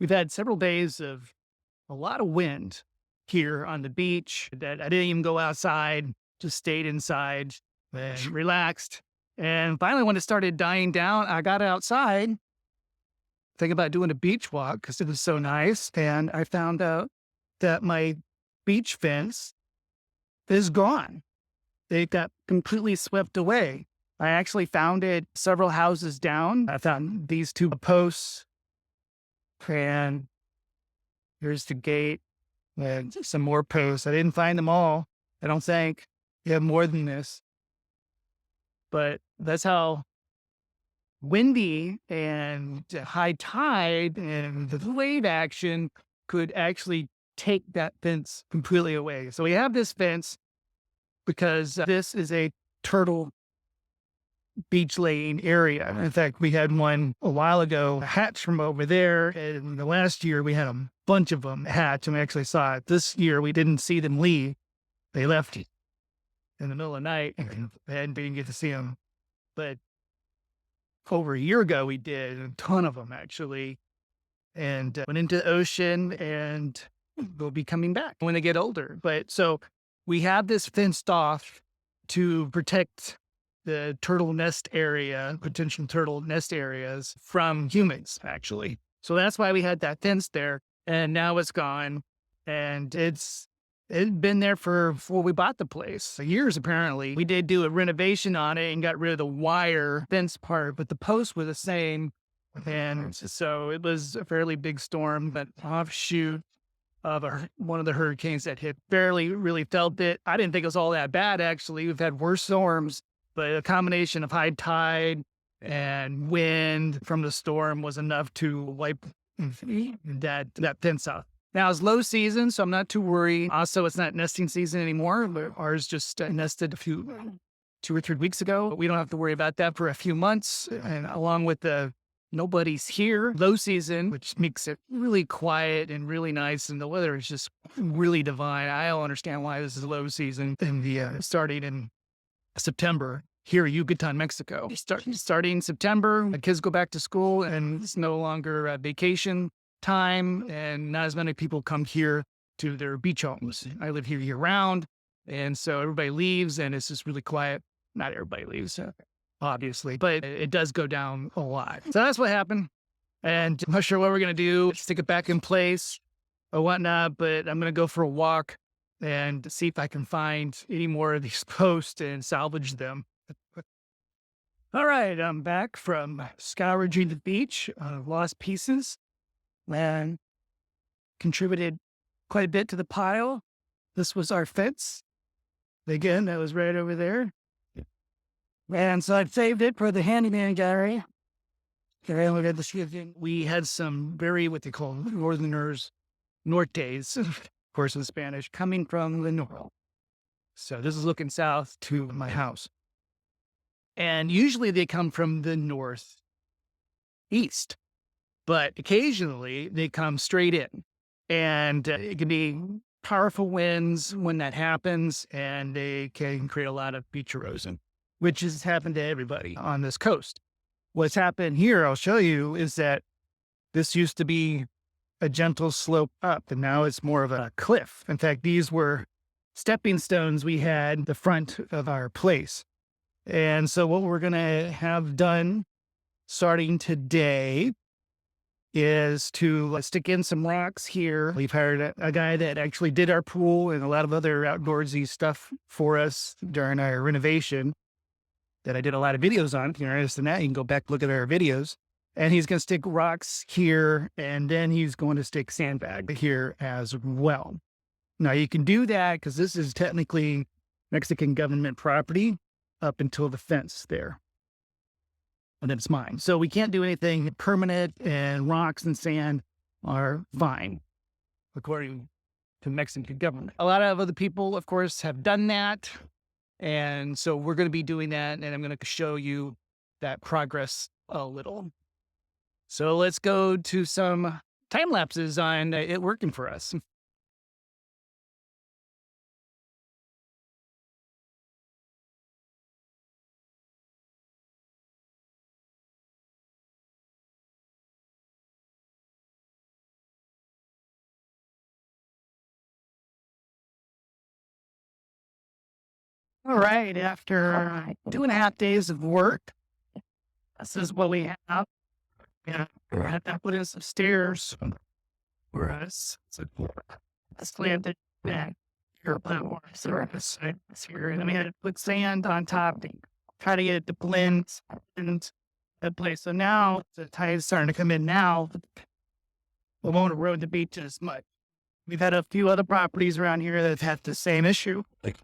We've had several days of a lot of wind here on the beach that I didn't even go outside, just stayed inside and relaxed. And finally, when it started dying down, I got outside thinking about doing a beach walk because it was so nice. And I found out that my beach fence is gone. It got completely swept away. I actually found it several houses down. I found these two posts, and here's the gate and some more posts. I didn't find them all. I don't think you have more than this, but that's how windy and high tide and the wave action could actually take that fence completely away. So we have this fence because this is a turtle beach laying area. In fact, we had one a while ago hatch from over there. And the last year we had a bunch of them hatch and we actually saw it. This year we didn't see them leave. They left in the middle of the night and didn't get to see them. But over a year ago, we did a ton of them actually and went into the ocean and they'll be coming back when they get older. But so we have this fenced off to protect the turtle nest area, potential turtle nest areas from humans, actually. So that's why we had that fence there, and now it's gone. And it'd been there before we bought the place, for years apparently. We did do a renovation on it and got rid of the wire fence part, but the posts were the same. And so it was a fairly big storm, but offshoot of one of the hurricanes that hit. Barely really felt it. I didn't think it was all that bad, actually. We've had worse storms, but a combination of high tide and wind from the storm was enough to wipe that fence out. Now it's low season, so I'm not too worried. Also, it's not nesting season anymore. But ours just nested 2 or 3 weeks ago. But we don't have to worry about that for a few months. And along with the nobody's here, low season, which makes it really quiet and really nice. And the weather is just really divine. I don't understand why this is low season in the starting in September here in Yucatan, Mexico. Starting September, the kids go back to school and it's no longer vacation time and not as many people come here to their beach homes. I live here year round. And so everybody leaves and it's just really quiet. Not everybody leaves, obviously, but it does go down a lot. So that's what happened. And I'm not sure what we're going to do, stick it back in place or whatnot, but I'm going to go for a walk and see if I can find any more of these posts and salvage them. All right, I'm back from scouring the beach, lost pieces, and contributed quite a bit to the pile. This was our fence. Again, that was right over there. And so I saved it for the handyman gallery. We had some very, what they call northerners, nortes, of course in Spanish, coming from the north. So this is looking south to my house. And usually they come from the northeast, but occasionally they come straight in. And it can be powerful winds when that happens, and they can create a lot of beach erosion, which has happened to everybody on this coast. What's happened here, I'll show you, is that this used to be a gentle slope up, and now it's more of a cliff. In fact, these were stepping stones we had the front of our place. And so what we're going to have done starting today is to stick in some rocks here. We've hired a guy that actually did our pool and a lot of other outdoorsy stuff for us during our renovation that I did a lot of videos on. If you're interested in that, you can go back and look at our videos. And he's going to stick rocks here, and then he's going to stick sandbag here as well. Now, you can do that because this is technically Mexican government property up until the fence there. And then it's mine. So we can't do anything permanent, and rocks and sand are fine, according to Mexican government. A lot of other people, of course, have done that. And so we're going to be doing that, and I'm going to show you that progress a little. So let's go to some time lapses on it working for us. All right, after 2.5 days of work, this is what we have. Yeah, we had to put in some stairs for us. So this landed back here, platform surface here, and then we had to put sand on top to try to get it to blend and that place. So now the tide is starting to come in now. We won't erode the beach as much. We've had a few other properties around here that have had the same issue. Like,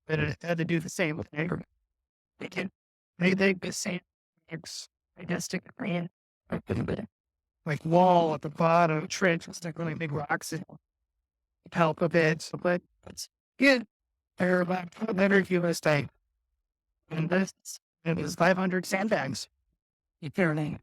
that had to do the same thing. They can make the same stick in like wall at the bottom, trench, stick really big rocks in help a bit. So, but it's good. They're about better US day. And this it was 500 sandbags. You fair name.